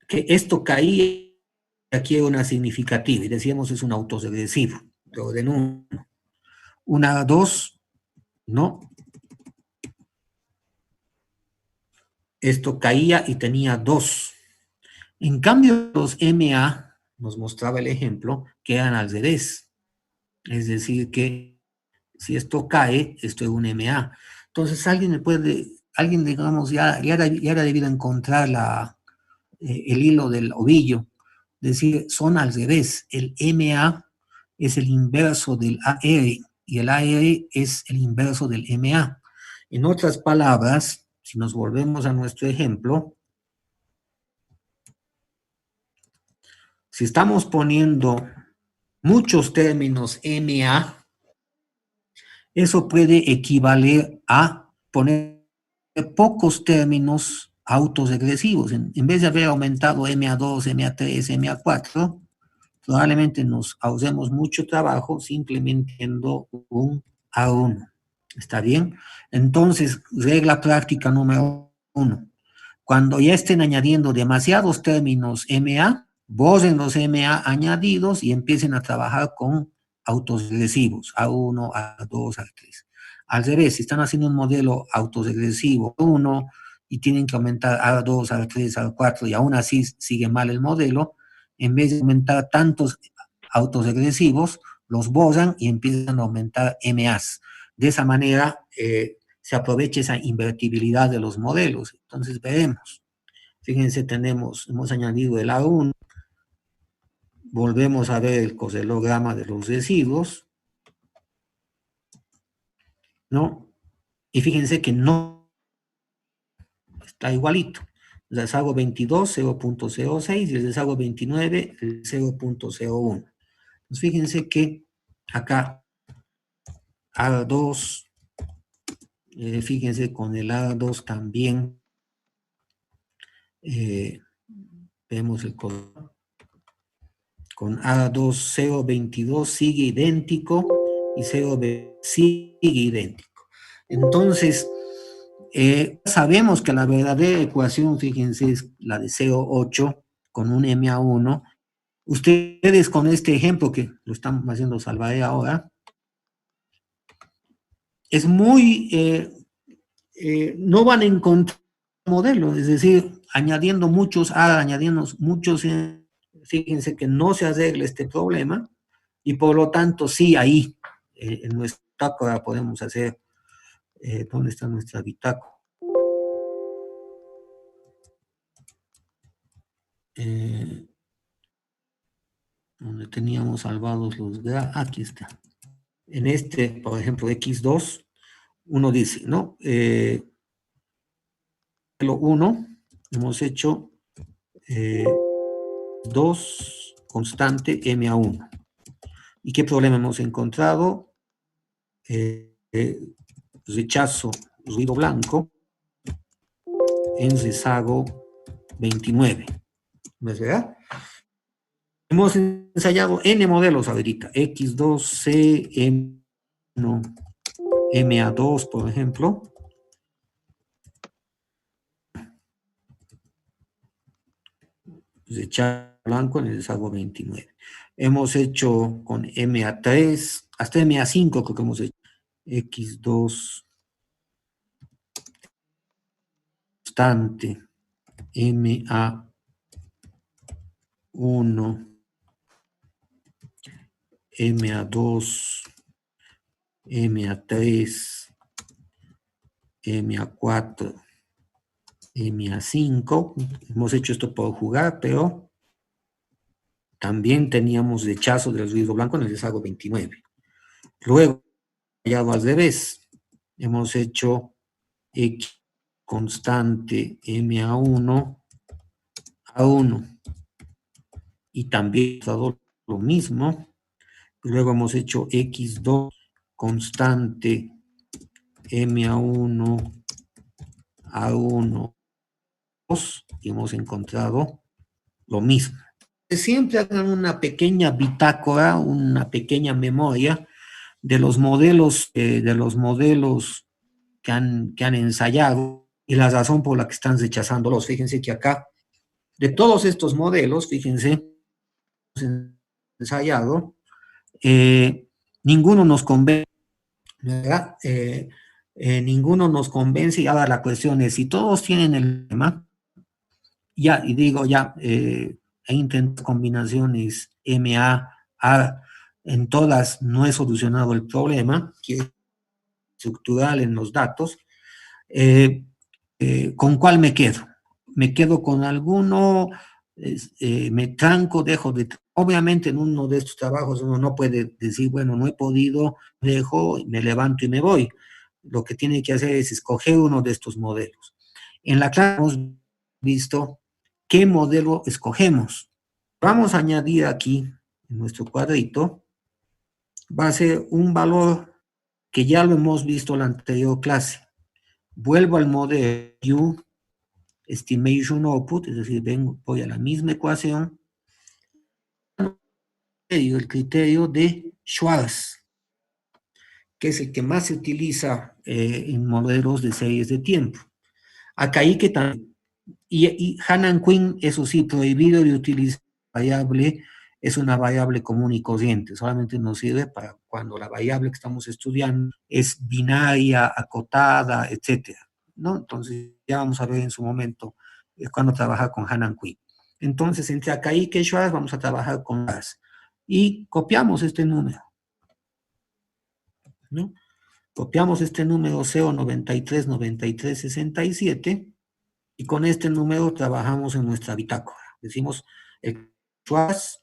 que esto caía, aquí era una significativa, y decíamos es un autoregresivo. de orden 1. Una 2, no. Esto caía y tenía 2. En cambio, los MA, nos mostraba el ejemplo, que eran al revés. Es decir, que si esto cae, esto es un MA. Entonces, alguien digamos, ya era debido encontrar el hilo del ovillo. Es decir, son al revés. El MA es el inverso del AR y el AR es el inverso del MA. En otras palabras, si nos volvemos a nuestro ejemplo, si estamos poniendo muchos términos MA, eso puede equivaler a poner pocos términos autoregresivos. En vez de haber aumentado MA2, MA3, MA4, probablemente nos ahorremos mucho trabajo simplemente teniendo un A1. ¿Está bien? Entonces, regla práctica número 1. Cuando ya estén añadiendo demasiados términos MA, borren los MA añadidos y empiecen a trabajar con autoregresivos, A1, A2, A3. Al revés, si están haciendo un modelo autoregresivo 1 y tienen que aumentar A2, A3, A4 y aún así sigue mal el modelo, en vez de aumentar tantos autoregresivos, los borran y empiezan a aumentar MAs. De esa manera se aprovecha esa invertibilidad de los modelos. Entonces veremos. Fíjense, hemos añadido el A1, volvemos a ver el coselograma de los residuos, ¿no? Y fíjense que no está igualito. Les hago 22, 0.06 y les hago 29, 0.01. Entonces fíjense que acá A2, fíjense con el A2 también vemos el color. Con A2 0.22 sigue idéntico y 0.20 sigue idéntico. Entonces, sabemos que la verdadera ecuación, fíjense, es la de 0.8 con un MA1. Ustedes con este ejemplo que lo estamos haciendo Salvae ahora, es muy, no van a encontrar un modelo, es decir, añadiendo muchos A, añadiendo muchos, fíjense que no se arregla este problema y por lo tanto sí ahí en nuestra bitácora podemos hacer, ¿dónde está nuestra bitácora? Donde teníamos salvados los aquí está. En este, por ejemplo, X2, uno dice, ¿no? Lo 1, hemos hecho 2 constante MA1. ¿Y qué problema hemos encontrado? Rechazo ruido blanco en rezago 29. ¿No es verdad? Hemos ensayado N modelos ahorita. X2, CM1, MA2, por ejemplo. Rechazo blanco en el rezago 29. Hemos hecho con MA3, hasta MA5 creo que hemos hecho. X2 constante, MA1, MA2, MA3, MA4, MA5. Hemos hecho esto por jugar, pero también teníamos rechazo del ruido blanco en el rezago 29. Luego, ya al revés, hemos hecho X constante MA1, A1, y también dado lo mismo. Luego hemos hecho X2 constante MA1, A1, 2, y hemos encontrado lo mismo. Siempre hagan una pequeña bitácora, una pequeña memoria de los modelos que han ensayado y la razón por la que están rechazándolos. Fíjense que acá, de todos estos modelos, fíjense, ensayado, ninguno nos convence, ¿verdad? Ninguno nos convence y ahora la cuestión es, si todos tienen el tema, ya, y digo ya, he intentado combinaciones MA, en todas no he solucionado el problema, que es estructural en los datos, ¿con cuál me quedo? ¿Me quedo con alguno? ¿Me tranco, dejo de... Obviamente en uno de estos trabajos uno no puede decir, bueno, no he podido, dejo, me levanto y me voy. Lo que tiene que hacer es escoger uno de estos modelos. En la clase hemos visto qué modelo escogemos. Vamos a añadir aquí, en nuestro cuadrito, va a ser un valor que ya lo hemos visto en la anterior clase. Vuelvo al modelo Estimation Output, es decir, voy a la misma ecuación, el criterio de Schwarz, que es el que más se utiliza en modelos de series de tiempo. Acá hay que también, y Hannan Quinn, eso sí, prohibido de utilizar variable, es una variable común y corriente, solamente nos sirve para cuando la variable que estamos estudiando es binaria, acotada, etcétera, ¿no? Entonces, ya vamos a ver en su momento cuando trabajar con Hannan Quinn. Entonces, entre Akaike y Schwarz vamos a trabajar con Schwarz. Y copiamos este número, ¿no? Copiamos este número 0939367 y con este número trabajamos en nuestra bitácora. Decimos Schwarz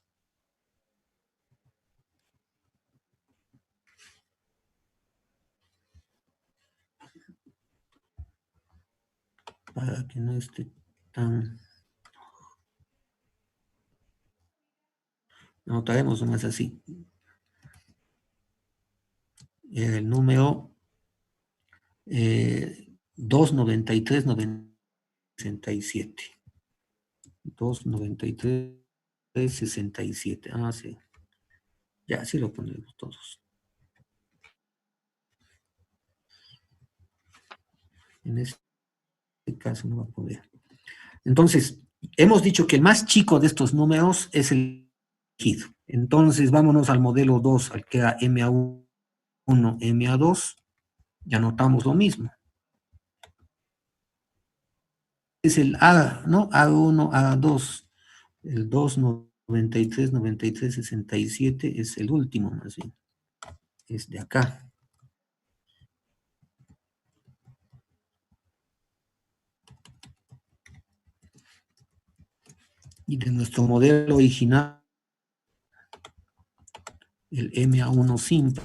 para que no esté tan... Anotaremos nomás así. El número 293,967. 293,67. Ah, sí. Ya, sí lo ponemos todos. En este caso no va a poder. Entonces, hemos dicho que el más chico de estos números es el elegido. Entonces, vámonos al modelo 2, al que era MA1, MA2. Ya notamos lo mismo. Es el A, ¿no? A1, A2. El 293,9367 es el último, más bien. Es de acá. Y de nuestro modelo original, el MA1 simple,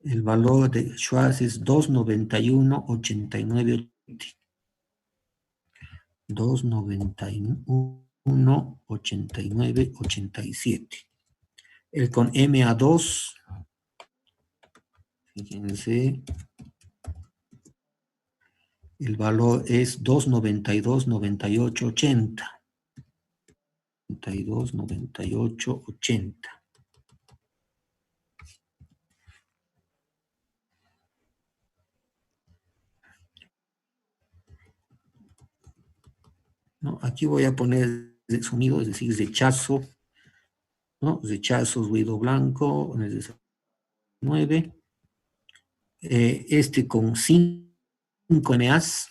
el valor de Schwarz es 291,89. 291,8987. El con MA2, fíjense, el valor es 292,9880. 92,9880. ¿No? Aquí voy a poner el sonido, es decir, rechazo, ¿no? Rechazo, ruido blanco, en el 9. Este con 5 MAs.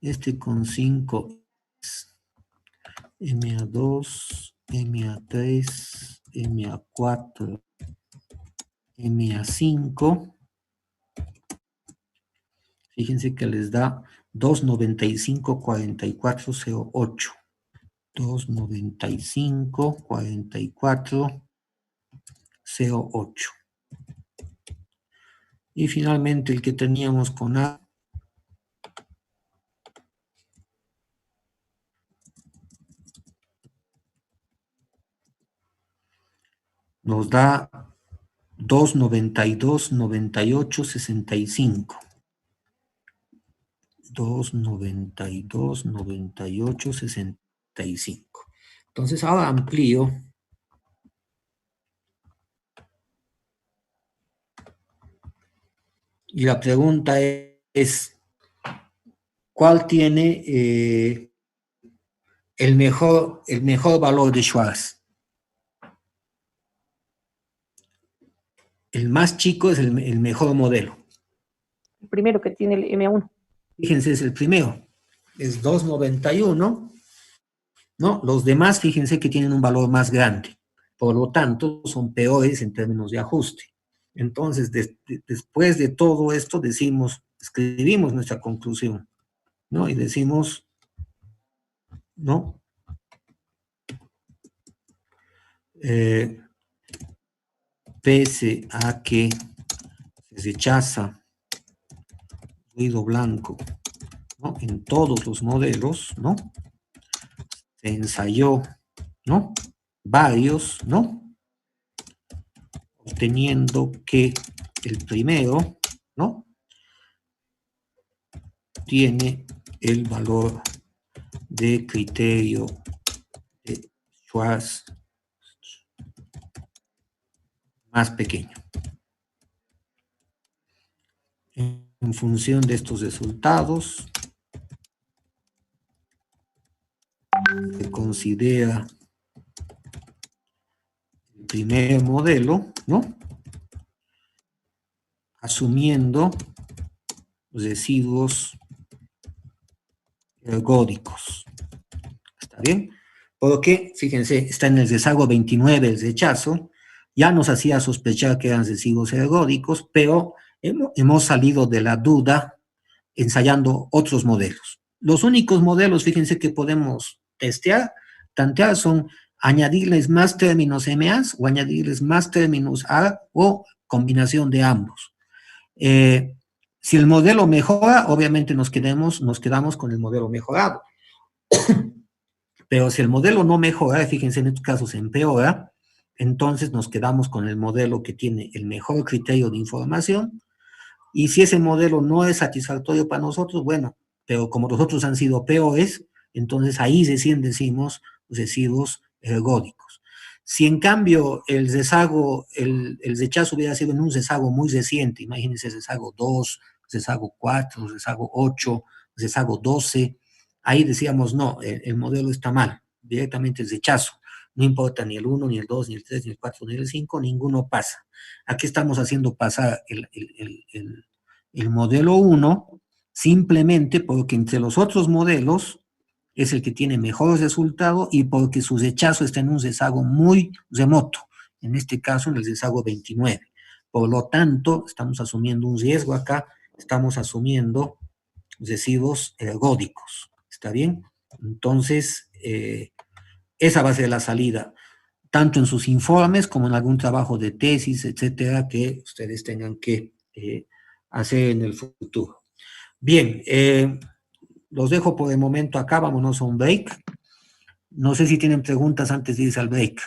Este con 5 MA2, MA3, MA4, MA5. Fíjense que les da 295,4408. 295,4408. Y finalmente el que teníamos con A nos da 292,9865. 292,9865. Entonces ahora amplío. Y la pregunta es, ¿cuál tiene el mejor valor de Schwarz? El más chico es el mejor modelo. El primero que tiene el M1. Fíjense, es el primero. Es 291, ¿no? Los demás, fíjense que tienen un valor más grande. Por lo tanto, son peores en términos de ajuste. Entonces, después de todo esto, escribimos nuestra conclusión, ¿no? Y decimos, ¿no? Pese a que se rechaza ruido blanco, ¿no? En todos los modelos, ¿no? Se ensayó, ¿no? Varios, ¿no? Obteniendo que el primero, ¿no? Tiene el valor de criterio de Schwarz más pequeño. En función de estos resultados, se considera el primer modelo, ¿no? Asumiendo residuos ergódicos. ¿Está bien? Porque, fíjense, está en el rezago 29 el rechazo, ya nos hacía sospechar que eran residuos ergódicos, pero hemos salido de la duda ensayando otros modelos. Los únicos modelos, fíjense, que podemos tantear son añadirles más términos MAs o añadirles más términos A o combinación de ambos. Si el modelo mejora, obviamente nos quedamos con el modelo mejorado. Pero si el modelo no mejora, fíjense, en estos casos empeora, entonces nos quedamos con el modelo que tiene el mejor criterio de información, y si ese modelo no es satisfactorio para nosotros, bueno, pero como los otros han sido peores, entonces ahí recién decimos residuos ergódicos. Si en cambio el rezago, el rechazo hubiera sido en un rezago muy reciente, imagínense rezago 2, rezago 4, rezago 8, rezago 12, ahí decíamos no, el modelo está mal, directamente el rechazo. No importa ni el 1, ni el 2, ni el 3, ni el 4, ni el 5, ninguno pasa. Aquí estamos haciendo pasar el modelo 1 simplemente porque entre los otros modelos es el que tiene mejor resultado y porque su rechazo está en un rezago muy remoto, en este caso en el rezago 29. Por lo tanto, estamos asumiendo un riesgo acá, estamos asumiendo residuos ergódicos. ¿Está bien? Entonces, esa va a ser la salida, tanto en sus informes como en algún trabajo de tesis, etcétera, que ustedes tengan que hacer en el futuro. Bien, los dejo por el momento acá, vámonos a un break. No sé si tienen preguntas antes de irse al break.